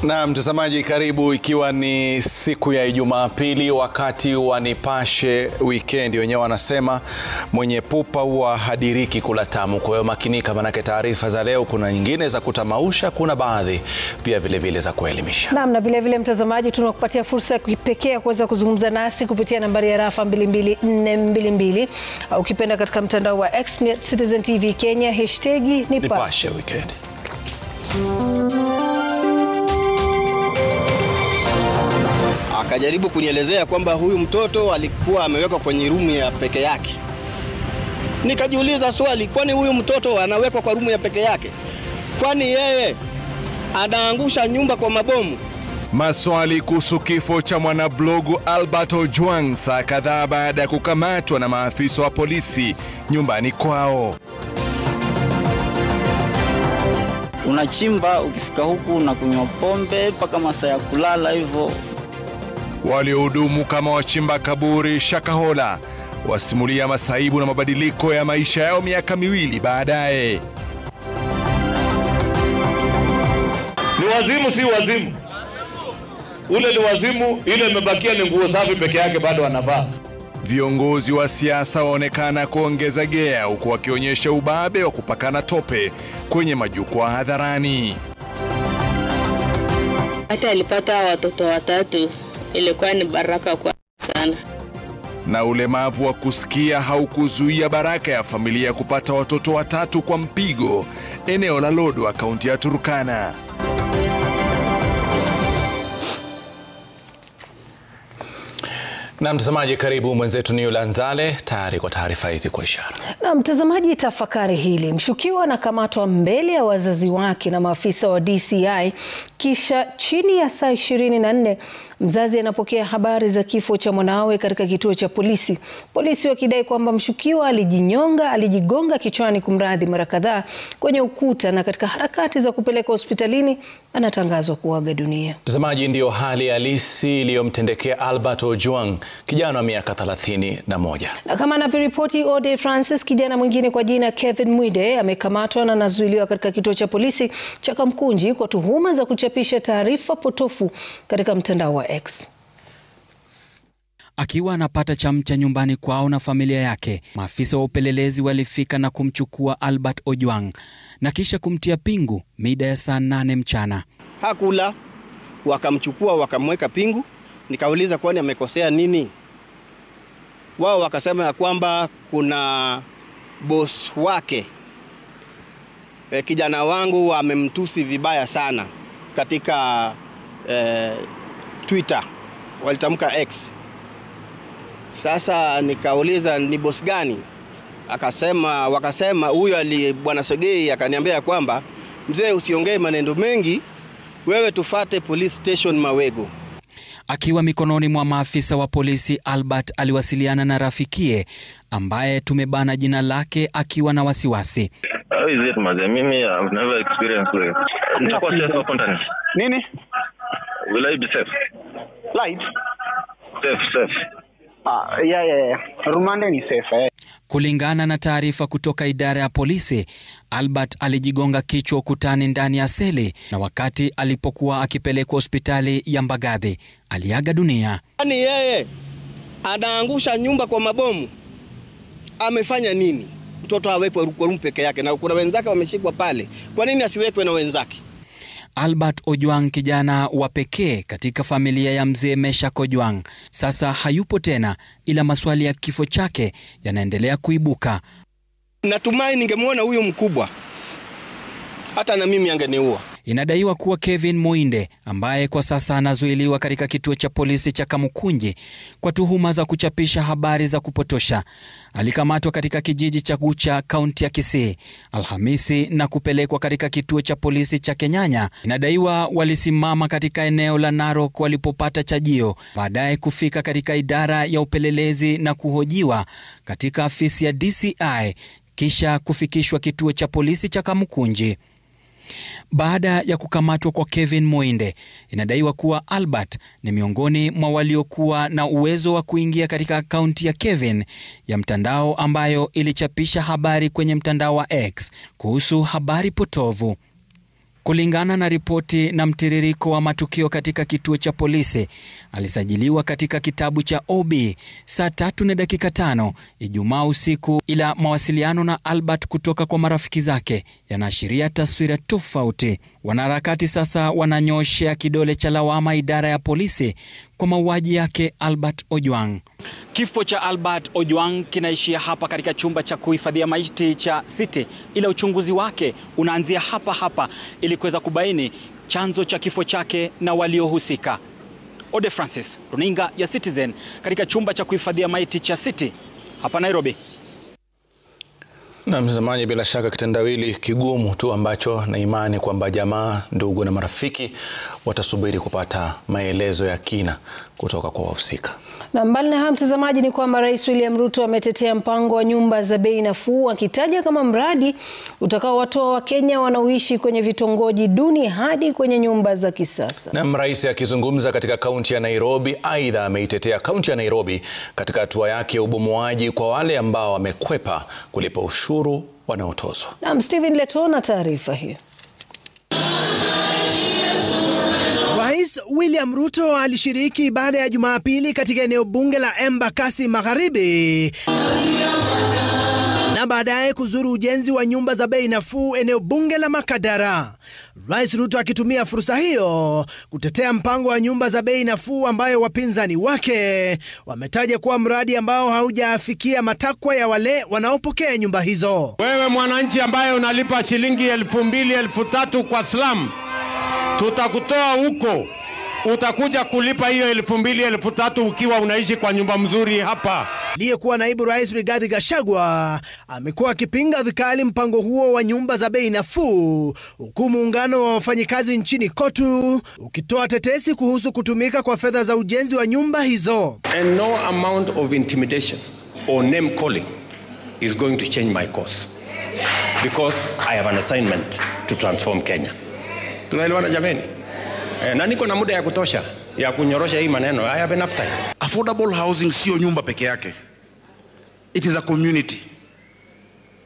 Na mtazamaji, karibu, ikiwa ni siku ya Jumapili, wakati wa Nipashe Weekend. Wenyewe wanasema mwenye pupa huwa hadiriki kula tamu. Kwa hiyo makinika, manake taarifa za leo kuna nyingine za kutamausha, kuna baadhi pia vile za kuelimisha. Naam, na vile mtazamaji, tunakupatia fursa ya kipekee ya kuweza kuzungumza nasi kupitia nambari ya rafa 22422 au ukipenda katika mtandao wa X Citizen TV Kenya #Nipashe Weekend. Akajaribu kunielezea kwamba huyu mtoto alikuwa amewekwa kwenye rumu ya peke yake. Nikajiuliza swali, kwani huyu mtoto anawekwa kwa rumu ya peke yake? Kwani yeye anaangusha nyumba kwa mabomu? Maswali kuhusu kifo cha mwanablogu Albert Ojwang saa kadhaa baada ya kukamatwa na maafisa wa polisi nyumbani kwao. Unachimba, ukifika huku na kunywa pombe mpaka masaa ya kulala hivyo. Waliohudumu kama wachimba kaburi Shakahola wasimulia masaibu na mabadiliko ya maisha yao miaka miwili baadaye. Ni wazimu si wazimu? Ule ni wazimu, ile imebakia ni nguo safi peke yake bado anavaa. Viongozi wa siasa waonekana kuongeza gea huku wakionyesha ubabe wa kupakana tope kwenye majukwaa hadharani. Hata alipata watoto watatu, ilikuwa ni baraka kwa sana. Na ulemavu wa kusikia haukuzuia baraka ya familia kupata watoto watatu kwa mpigo eneo la Lodwar, kaunti ya Turkana. Na mtazamaji, karibu, mwenzetu ni Ulanzale tayari kwa taarifa hizi kwa ishara. Na mtazamaji, tafakari hili. Mshukiwa anakamatwa mbele ya wazazi wake na maafisa wa DCI, kisha chini ya saa 24 mzazi anapokea habari za kifo cha mwanawe katika kituo cha polisi. Polisi wakidai kwamba mshukiwa alijigonga kichwani mara kadhaa kwenye ukuta, na katika harakati za kupeleka hospitalini anatangazwa kuaga dunia. Mtazamaji, ndio hali halisi iliyomtendekea Albert Ojwang, kijana wa miaka 31. Na kama anavyoripoti Ode Francis, kijana mwingine kwa jina Kevin Mwide amekamatwa na anazuiliwa katika kituo cha polisi cha Kamkunji kwa tuhuma za kuchapisha taarifa potofu katika mtandao wa X. Akiwa anapata chamcha nyumbani kwao na familia yake, maafisa wa upelelezi walifika na kumchukua Albert Ojwang na kisha kumtia pingu mida ya saa 8 mchana. Hakula, wakamchukua wakamweka pingu. Nikauliza kwani amekosea nini? Wao wakasema ya kwamba kuna boss wake, kijana wangu amemtusi vibaya sana katika Twitter, walitamka X. Sasa nikauliza ni boss gani? Wakasema huyo bwana Sogei. Akaniambia kwamba mzee, usiongee maneno mengi, wewe tufate police station Mawego. Akiwa mikononi mwa maafisa wa polisi, Albert aliwasiliana na rafikie ambaye tumebana jina lake akiwa na wasiwasi. How is it, maze? Mimi I've never experienced this. Nitakuwa safe hapo ndani. Nini? Will I be safe? Light? Safe. Yeah. Rumande ni safe. Kulingana na taarifa kutoka idara ya polisi, Albert alijigonga kichwa ukutani ndani ya seli, na wakati alipokuwa akipelekwa hospitali ya Mbagathi aliaga dunia. Kwani yeye anaangusha nyumba kwa mabomu? Amefanya nini? Mtoto awekwe kwa rumu peke yake na kuna wenzake wameshikwa pale. Kwa nini asiwekwe na wenzake? Albert Ojwang, kijana wa pekee katika familia ya mzee Meshak Ojwang, sasa hayupo tena, ila maswali ya kifo chake yanaendelea kuibuka. Natumai ningemwona huyo mkubwa, hata na mimi angeniua. Inadaiwa kuwa Kevin Mwide, ambaye kwa sasa anazuiliwa katika kituo cha polisi cha Kamkunji kwa tuhuma za kuchapisha habari za kupotosha, alikamatwa katika kijiji cha Gucha, kaunti ya Kisii Alhamisi na kupelekwa katika kituo cha polisi cha Kenyanya. Inadaiwa walisimama katika eneo la Narok walipopata chajio, baadaye kufika katika idara ya upelelezi na kuhojiwa katika afisi ya DCI, kisha kufikishwa kituo cha polisi cha Kamkunji. Baada ya kukamatwa kwa Kevin Mwide, inadaiwa kuwa Albert ni miongoni mwa waliokuwa na uwezo wa kuingia katika akaunti ya Kevin ya mtandao ambayo ilichapisha habari kwenye mtandao wa X kuhusu habari potovu. Kulingana na ripoti na mtiririko wa matukio katika kituo cha polisi, alisajiliwa katika kitabu cha OB saa 3:05 Ijumaa usiku, ila mawasiliano na Albert kutoka kwa marafiki zake yanaashiria taswira tofauti. Wanaharakati sasa wananyoshea kidole cha lawama idara ya polisi kwa mauaji yake Albert Ojwang. Kifo cha Albert Ojwang kinaishia hapa katika chumba cha kuhifadhia maiti cha City, ila uchunguzi wake unaanzia hapa ili kuweza kubaini chanzo cha kifo chake na waliohusika. Ode Francis, runinga ya Citizen, katika chumba cha kuhifadhia maiti cha City hapa Nairobi. Na mtazamaji, bila shaka kitendawili kigumu tu ambacho na imani kwamba jamaa, ndugu na marafiki watasubiri kupata maelezo ya kina kutoka kwa wahusika. Na mbali na hayo mtazamaji, ni kwamba Rais William Ruto ametetea mpango wa nyumba za bei nafuu, akitaja kama mradi utakaowatoa Wakenya wanaoishi kwenye vitongoji duni hadi kwenye nyumba za kisasa. Na rais akizungumza katika kaunti ya Nairobi, aidha ameitetea kaunti ya Nairobi katika hatua yake ya ubomoaji kwa wale ambao wamekwepa kulipa ushuru wanaotozwa. Na Stephen Leto na taarifa hiyo. Rais William Ruto alishiriki baada ya Jumapili katika eneo bunge la Embakasi Magharibi na baadaye kuzuru ujenzi wa nyumba za bei nafuu eneo bunge la Makadara. Rais Ruto akitumia fursa hiyo kutetea mpango wa nyumba za bei nafuu ambayo wapinzani wake wametaja kuwa mradi ambao haujafikia matakwa ya wale wanaopokea nyumba hizo. Wewe mwananchi ambaye unalipa shilingi 2,000, 3,000 kwa slum, tutakutoa huko, utakuja kulipa hiyo 2,000, 3,000 ukiwa unaishi kwa nyumba mzuri hapa. Aliyekuwa naibu rais Rigathi Gachagua amekuwa akipinga vikali mpango huo wa nyumba za bei nafuu, huku muungano wa wafanyikazi nchini KOTU ukitoa tetesi kuhusu kutumika kwa fedha za ujenzi wa nyumba hizo. And no amount of intimidation or name calling is going to change my course, because I have an assignment to transform Kenya. Tunaelewana jameni? Na niko na muda ya kutosha ya kunyorosha hii maneno. I have enough time. Affordable housing sio nyumba peke yake. It is a community.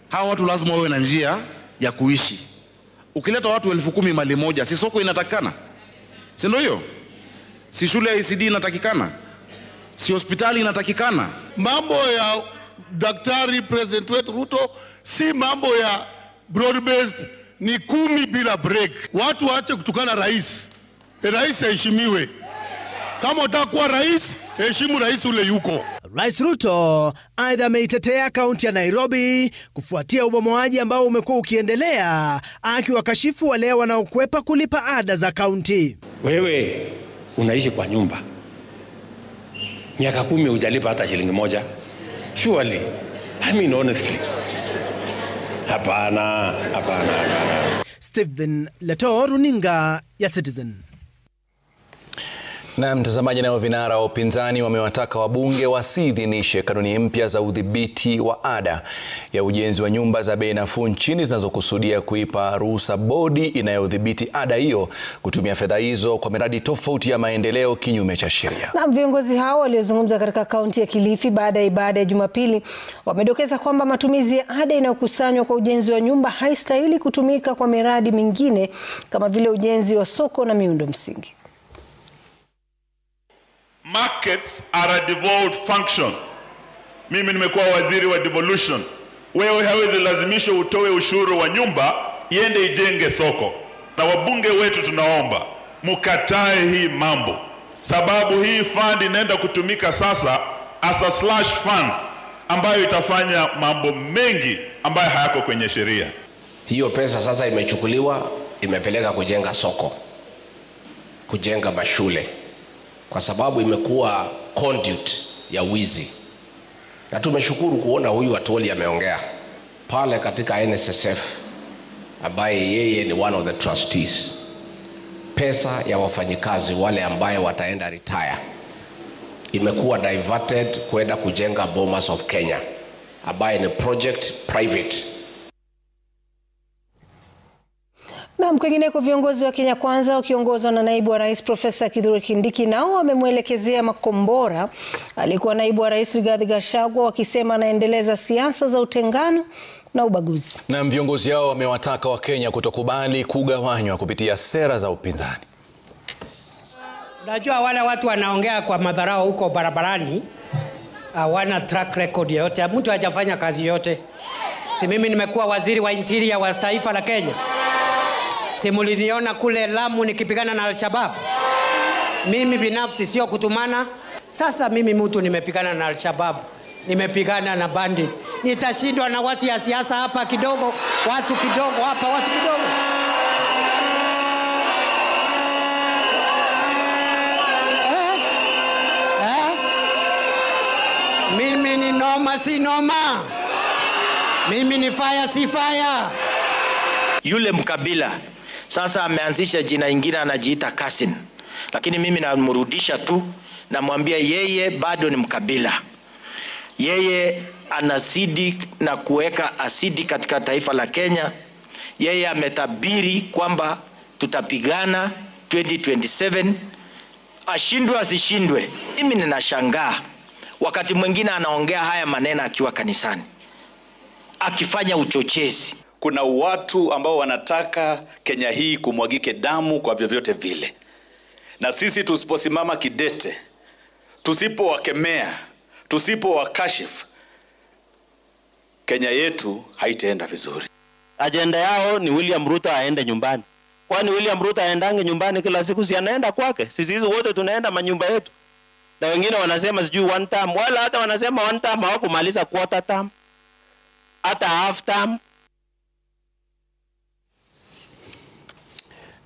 Hawa watu lazima wawe na njia ya kuishi. Ukileta watu 10,000 mali moja, si soko inatakikana? Si ndio hiyo? Si shule ya ECD inatakikana? Si hospitali inatakikana? Mambo ya Daktari President wetu Ruto si mambo ya broad based, ni 10 bila break. Watu waache kutukana rais. Rais heshimiwe. Kama unataka kuwa rais, heshimu rais ule yuko. Rais Ruto aidha ameitetea kaunti ya Nairobi kufuatia ubomoaji ambao umekuwa ukiendelea, akiwakashifu wale wanaokwepa kulipa ada za kaunti. Wewe unaishi kwa nyumba miaka 10 hujalipa hata shilingi moja. Surely, I mean honestly. Hapana. Stephen Leto, runinga ya Citizen. Na mtazamaji, nao vinara wa upinzani wamewataka wabunge wasiidhinishe kanuni mpya za udhibiti wa ada ya ujenzi wa nyumba za bei nafuu nchini zinazokusudia kuipa ruhusa bodi inayodhibiti ada hiyo kutumia fedha hizo kwa miradi tofauti ya maendeleo kinyume cha sheria. Na viongozi hao waliozungumza katika kaunti ya Kilifi baada ya ibada ya Jumapili wamedokeza kwamba matumizi ya ada inayokusanywa kwa ujenzi wa nyumba haistahili kutumika kwa miradi mingine kama vile ujenzi wa soko na miundo msingi. Markets are a devolved function. Mimi nimekuwa waziri wa devolution. Wewe hawezi lazimisha utoe ushuru wa nyumba iende ijenge soko. Na wabunge wetu tunaomba mukatae hii mambo, sababu hii fund inaenda kutumika sasa as a slush fund ambayo itafanya mambo mengi ambayo hayako kwenye sheria. Hiyo pesa sasa imechukuliwa, imepeleka kujenga soko, kujenga mashule, kwa sababu imekuwa conduit ya wizi. Na tumeshukuru kuona huyu Atwoli ameongea pale katika NSSF, ambaye yeye ni one of the trustees. Pesa ya wafanyikazi wale ambaye wataenda retire imekuwa diverted kwenda kujenga Bomas of Kenya, ambaye ni project private. Na kwingineko, viongozi wa Kenya Kwanza wakiongozwa na naibu wa rais Profesa Kithure Kindiki nao wamemwelekezea makombora alikuwa naibu wa rais Rigathi Gachagua, wakisema anaendeleza siasa za utengano na ubaguzi. Na viongozi hao wamewataka Wakenya kutokubali kugawanywa kupitia sera za upinzani. Unajua wale watu wanaongea kwa madharau huko barabarani, hawana track record yote, mtu hajafanya kazi yote. Si mimi nimekuwa waziri wa interior wa taifa la Kenya. Si mliniona kule Lamu nikipigana na Al-Shabaab. Mimi binafsi sio kutumana. Sasa mimi mtu nimepigana na Al-Shabaab, nimepigana na bandit. Nitashindwa na watu ya siasa hapa kidogo, watu kidogo hapa, watu kidogo. Mimi ni noma si noma. Mimi ni fire si fire. Yule mkabila sasa ameanzisha jina ingine anajiita Cousin. Lakini mimi namrudisha tu, namwambia yeye bado ni mkabila. Yeye anazidi na kuweka asidi katika taifa la Kenya. Yeye ametabiri kwamba tutapigana 2027, ashindwe asishindwe. Mimi ninashangaa wakati mwingine anaongea haya maneno akiwa kanisani, akifanya uchochezi. Kuna watu ambao wanataka Kenya hii kumwagike damu kwa vyovyote vile. Na sisi tusiposimama kidete, tusipowakemea, tusipowakashifu, Kenya yetu haitaenda vizuri. Ajenda yao ni William Ruto aende nyumbani. Kwani William Ruto aendange nyumbani kila siku? Si anaenda kwake. Sisi hizo wote tunaenda manyumba yetu. Na wengine wanasema sijui one term, wala hata wanasema one term hawakumaliza quarter term, hata half term.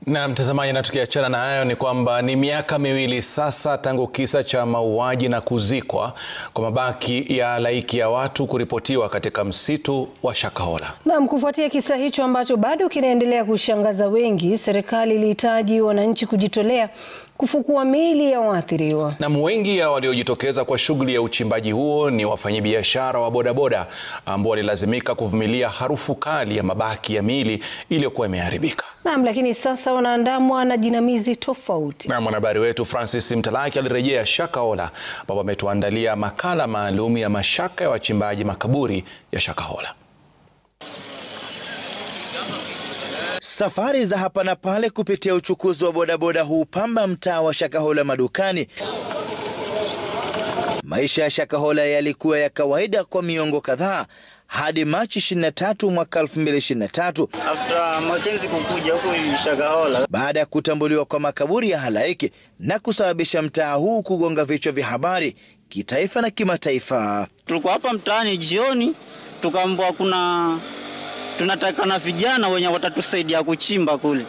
Na mtazamaji, na tukiachana na hayo ni kwamba ni miaka miwili sasa tangu kisa cha mauaji na kuzikwa kwa mabaki ya halaiki ya watu kuripotiwa katika msitu wa Shakahola. Na kufuatia kisa hicho ambacho bado kinaendelea kushangaza wengi, serikali ilihitaji wananchi kujitolea kufukua miili ya waathiriwa. Na wengi ya waliojitokeza kwa shughuli ya uchimbaji huo ni wafanyabiashara wa bodaboda ambao walilazimika kuvumilia harufu kali ya mabaki ya miili iliyokuwa imeharibika. Naam, lakini sasa wanaandamwa na jinamizi tofauti. Na mwanahabari wetu Francis Mtalaki alirejea Shakahola ambapo ametuandalia makala maalum ya mashaka ya wachimbaji makaburi ya Shakahola. Safari za hapa na pale kupitia uchukuzi wa bodaboda hupamba mtaa wa Shakahola madukani. Maisha ya Shakahola yalikuwa ya kawaida kwa miongo kadhaa hadi Machi 23 mwaka 2023. After Mackenzie kukuja huko Shakahola, baada ya kutambuliwa kwa makaburi ya halaiki na kusababisha mtaa huu kugonga vichwa vya habari kitaifa na kimataifa. Tulikuwa hapa mtaani jioni, tukaambiwa tunataka na vijana wenye watatusaidia kuchimba kule,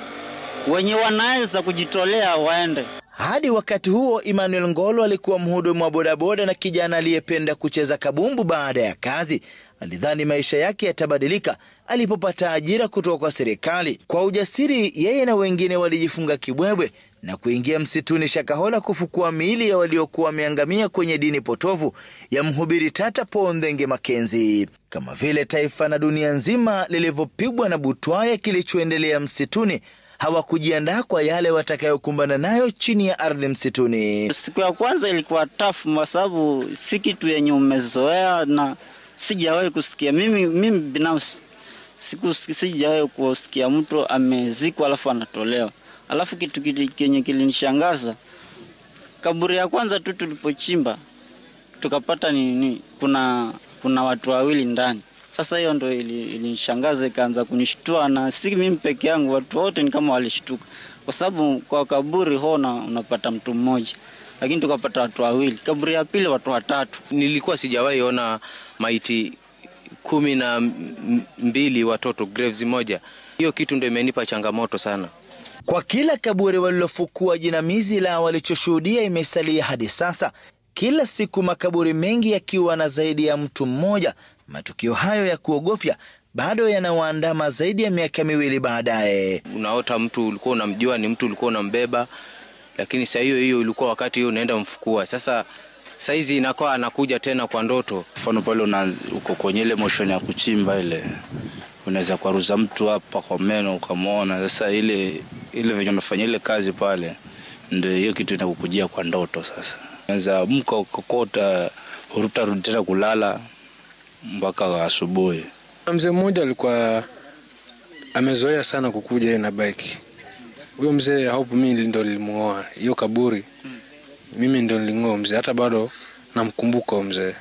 wenye wanaweza kujitolea waende. Hadi wakati huo Emmanuel Ngolo alikuwa mhudumu wa bodaboda na kijana aliyependa kucheza kabumbu baada ya kazi. Alidhani maisha yake yatabadilika alipopata ajira kutoka kwa serikali. Kwa ujasiri, yeye na wengine walijifunga kibwebwe na kuingia msituni Shakahola kufukua miili ya waliokuwa wameangamia kwenye dini potovu ya mhubiri tata Paul Ndenge Mackenzie. Kama vile taifa na dunia nzima lilivyopigwa na butwaa kilichoendelea msituni, hawakujiandaa kwa yale watakayokumbana nayo chini ya ardhi msituni. Siku ya kwanza ilikuwa tough kwa sababu si kitu yenye umezoea na sijawahi kusikia. Mimi binafsi sijawahi kusikia mtu amezikwa alafu anatolewa. Alafu kitu kenye kilinishangaza, kaburi ya kwanza tu tulipochimba tukapata kuna watu wawili ndani. Sasa hiyo ndio ilinishangaza, ikaanza kunishtua, na si mimi peke yangu, watu wote ni kama walishtuka, kwa sababu kwa kaburi unapata mtu mmoja, lakini tukapata watu wawili. Kaburi ya pili watu watatu. Nilikuwa sijawahi ona maiti 12 watoto graves moja. Hiyo kitu ndio imenipa changamoto sana. Kwa kila kaburi walilofukua, jinamizi la walichoshuhudia imesalia hadi sasa. Kila siku makaburi mengi yakiwa na zaidi ya mtu mmoja. Matukio hayo ya kuogofya bado yanawaandama zaidi ya miaka miwili baadaye. Unaota mtu ulikuwa unamjua, ni mtu ulikuwa unambeba, lakini saa hiyo ulikuwa wakati hiyo unaenda mfukua. Sasa saizi inakuwa anakuja tena kwa ndoto. Mfano pale uko kwenye ile motion ya kuchimba ile, unaweza kuaruza mtu hapa kwa meno ukamwona. Sasa ile venye unafanya ile kazi pale, ndio hiyo kitu inakukujia kwa ndoto. Sasa unaweza mka ukokota, urutarudi tena kulala mpaka asubuhi. Mzee mmoja alikuwa amezoea sana kukuja na bike. Huyo mzee hapo mimi ndo nilimuoa. Hiyo kaburi mimi ndo nilingoa mzee, hata bado namkumbuka mzee.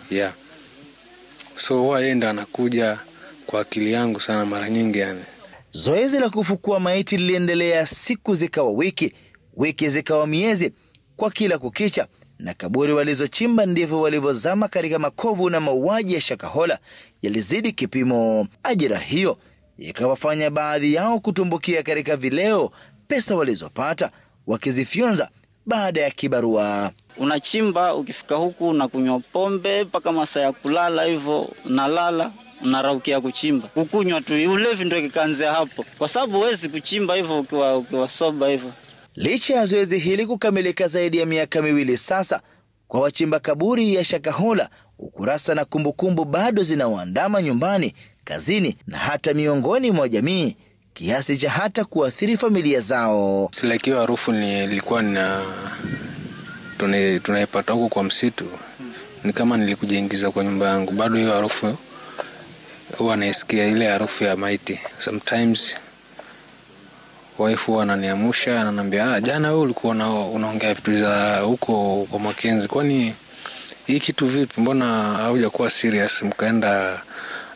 Yeah. So huwa yeye ndo anakuja kwa akili yangu sana mara nyingi yani. Zoezi la kufukua maiti liliendelea, siku zikawa wiki, wiki zikawa miezi, kwa kila kukicha, na kaburi walizochimba ndivyo walivyozama katika makovu, na mauaji ya Shakahola yalizidi kipimo. Ajira hiyo ikawafanya baadhi yao kutumbukia katika vileo, pesa walizopata wakizifyonza baada ya kibarua. Unachimba, ukifika huku unakunywa pombe mpaka masaa ya kulala, hivyo unalala, unaraukia kuchimba, kukunywa tu, ulevi ndio kikaanzia hapo, kwa sababu huwezi kuchimba hivyo ukiwa soba hivyo. Licha ya zoezi hili kukamilika zaidi ya miaka 2 sasa, kwa wachimba kaburi ya Shakahola, ukurasa na kumbukumbu bado zinawaandama nyumbani, kazini na hata miongoni mwa jamii, kiasi cha hata kuathiri familia zao. Silakiwa harufu nilikuwa tunaipata huko kwa msitu. Ni kama nilikujaingiza kwa nyumba yangu, bado hiyo harufu huwa naisikia, ile harufu ya maiti. Sometimes wife huwa ananiamusha, ananiambia jana wewe ulikuwa unaongea vitu za huko kwa Makenzi, kwani hii kitu vipi, mbona haujakuwa serious mkaenda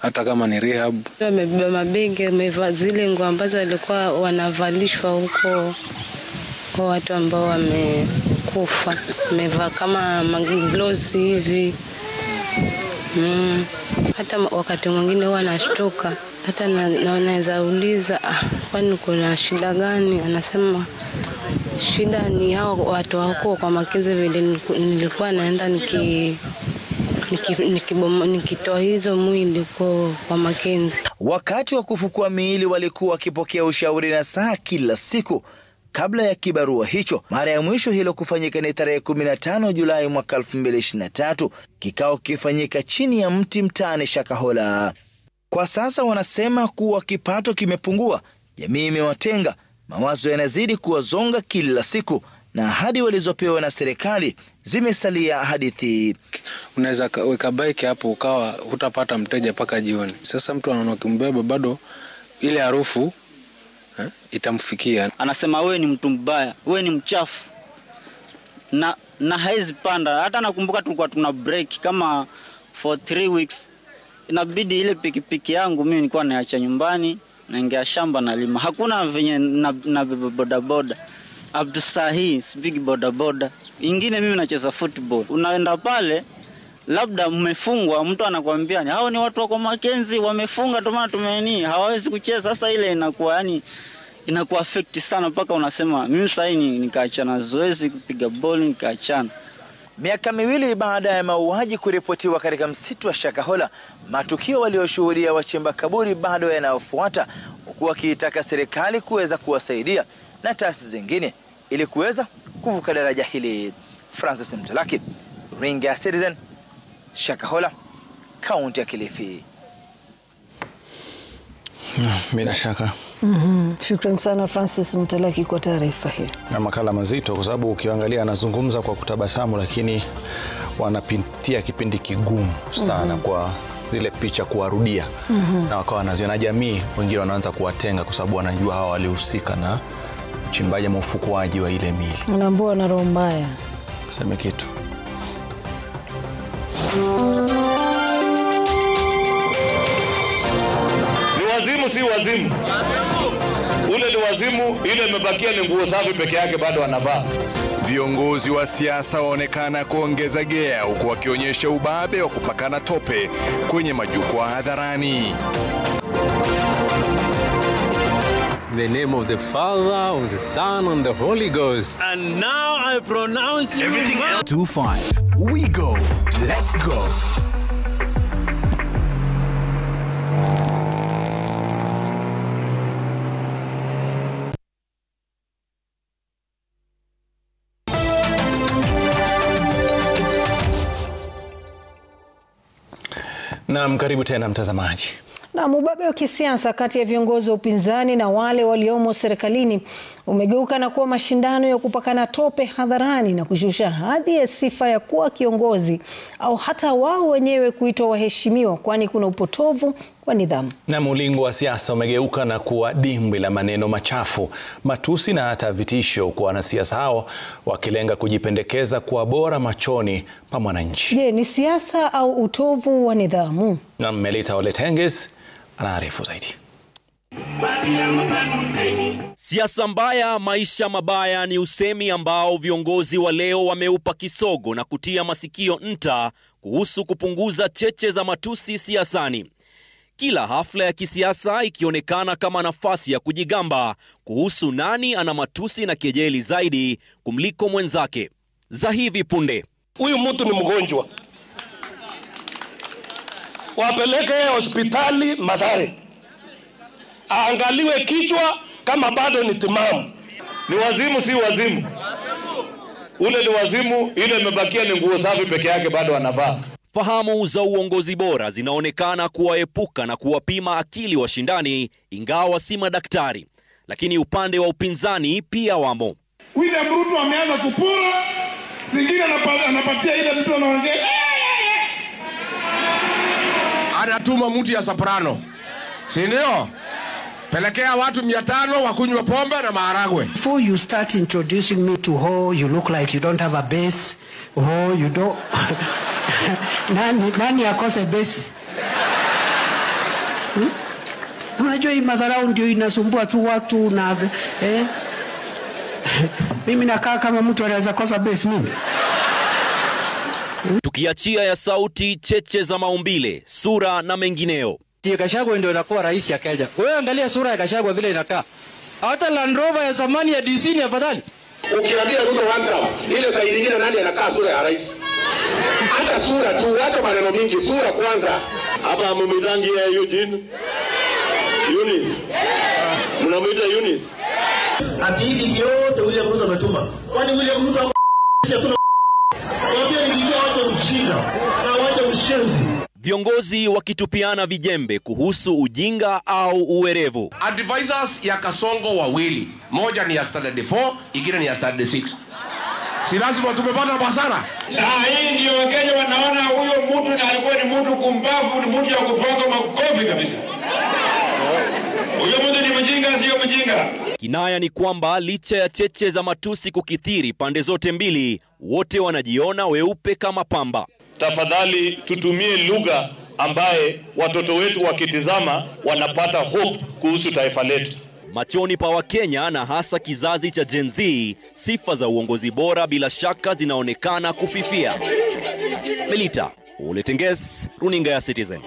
hata kama ni rehab? Wamebeba mabegi, wamevaa zile nguo ambazo walikuwa wanavalishwa huko kwa watu ambao wamekufa, wamevaa kama magloves hivi. Hata wakati mwingine huwa nashtuka, hata naweza uliza kwani kuna shida gani? Anasema shida ni hao watu wako kwa Makenzi, vile nilikuwa naenda nikitoa hizo mwili kwa Makenzi. Wakati wa kufukua miili walikuwa wakipokea ushauri na saa kila siku kabla ya kibarua hicho. Mara ya mwisho hilo kufanyika ni tarehe 15 Julai mwaka 2023, kikao kifanyika chini ya mti mtaani Shakahola. Kwa sasa wanasema kuwa kipato kimepungua, jamii imewatenga, mawazo yanazidi kuwazonga kila siku, na ahadi walizopewa na serikali zimesalia hadithi. Unaweza weka bike hapo ukawa hutapata mteja paka jioni. Sasa mtu anaona kimbeba bado ile harufu itamfikia. Anasema wewe ni mtu mbaya, wewe ni mchafu, na haizi panda. Hata nakumbuka tulikuwa tuna break kama for 3 weeks, inabidi ile pikipiki yangu mimi nilikuwa naacha nyumbani, naingia shamba na lima, hakuna venye na bodaboda. Abdu sahi speak bodaboda ingine, mimi nacheza football. Unaenda pale labda mmefungwa, mtu anakuambia hao ni watu wako Makenzi wamefunga, ndio maana tumeni hawawezi kucheza. Sasa ile inakuwa yani inakuwa affect sana, mpaka unasema mimi sasa nikaachana zoezi kupiga bowling, nikaachana. Miaka 2 baada ya mauaji kuripotiwa katika msitu wa Shakahola, matukio walioshuhudia wachimba kaburi bado yanayofuata, huku wakiitaka serikali kuweza kuwasaidia na taasisi zingine ili kuweza kuvuka daraja hili. Francis Mtalaki, Ringa ya Citizen, Shakahola, kaunti ya Kilifi. Bila shaka. Shukran sana Francis Mtalaki kwa taarifa hii. Na makala mazito, kwa sababu ukiangalia anazungumza kwa kutabasamu, lakini wanapitia kipindi kigumu sana kwa zile picha kuwarudia. Na wakawa wanaziona, jamii wengine wanaanza kuwatenga kwa sababu wanajua hawa walihusika na uchimbaji na ufukuaji wa ile miili. Unaambua na roho mbaya. Sema kitu. Ni wazimu si wazimu? Ule ni wazimu, ile imebakia ni nguo safi peke yake bado anavaa. Viongozi wa siasa waonekana kuongeza gea, huku wakionyesha ubabe wa kupakana tope kwenye majukwaa hadharani. In the name of the Father, of the Son, and the Holy Ghost. And now I pronounce you everything else. 25. We go. Let's go. Naam, karibu tena mtazamaji. Na ubabe wa kisiasa kati ya viongozi wa upinzani na wale waliomo serikalini umegeuka na kuwa mashindano ya kupakana tope hadharani na kushusha hadhi ya sifa ya kuwa kiongozi au hata wao wenyewe kuitwa waheshimiwa, kwani kuna upotovu wa nidhamu. Na ulingo wa siasa umegeuka na kuwa dimbwi la maneno machafu, matusi na hata vitisho, kwa wanasiasa hao wakilenga kujipendekeza kuwa bora machoni pa mwananchi. Je, ni siasa au utovu wa nidhamu? Na Melita Oletenges anaarifu zaidi. Siasa mbaya, maisha mabaya ni usemi ambao viongozi wa leo wameupa kisogo na kutia masikio nta kuhusu kupunguza cheche za matusi siasani. Kila hafla ya kisiasa ikionekana kama nafasi ya kujigamba kuhusu nani ana matusi na kejeli zaidi kumliko mwenzake. Za hivi punde, huyu mtu ni mgonjwa, wapeleke hospitali Mathare aangaliwe kichwa kama bado ni timamu. Ni wazimu si wazimu? Ule ni wazimu, ile imebakia ni nguo safi peke yake bado anavaa. Fahamu za uongozi bora zinaonekana kuwaepuka na kuwapima akili washindani, ingawa si madaktari. Lakini upande wa upinzani pia wamo. William Ruto ameanza kupura, zingine anapatia ile mtu anaongea. Anatuma mtu ya soprano, si ndio? Pelekea watu 500 wakunywa pombe na maharagwe. Before you start introducing me to how you look like you don't have a base, or you don't nani akose base? Unajua hii madharau ndio inasumbua tu watu na mimi nakaa kama mtu anaweza kosa base mimi. Tukiachia ya sauti, cheche za maumbile, sura na mengineo. Gachagua ndio inakuwa rais ya Kenya. Wewe angalia sura ya Gachagua vile inakaa. Hata Land Rover ya zamani ya DC ni afadhali. Ukiambia Ruto wanta ile side nyingine nani anakaa sura ya rais? Hata sura tu, acha maneno mingi, sura kwanza. Hapa mumitangi ya Eugene Eunice. Mnamuita Eunice. Ati hivi yote William Ruto ametuma. Kwani William Ruto hakuna wapia nijia watu ushinda na watu ushenzi. Viongozi wakitupiana vijembe kuhusu ujinga au uwerevu. Advisors ya Kasongo wawili, moja ni ya Standard 4, ingine ni ya Standard 6. Si lazima tumepata hasara. Saa hii ndio Wakenya wanaona huyo mtu alikuwa ni mtu kumbavu, ni mtu ya kupanga makofi kabisa. Huyo mtu ni mjinga, sio mjinga. Kinaya ni kwamba licha ya cheche za matusi kukithiri pande zote mbili, wote wanajiona weupe kama pamba. Tafadhali tutumie lugha ambaye watoto wetu wakitizama wanapata hope kuhusu taifa letu. Machoni pa Wakenya na hasa kizazi cha Gen Z, sifa za uongozi bora bila shaka zinaonekana kufifia. Melita Oletenges, runinga ya Citizen.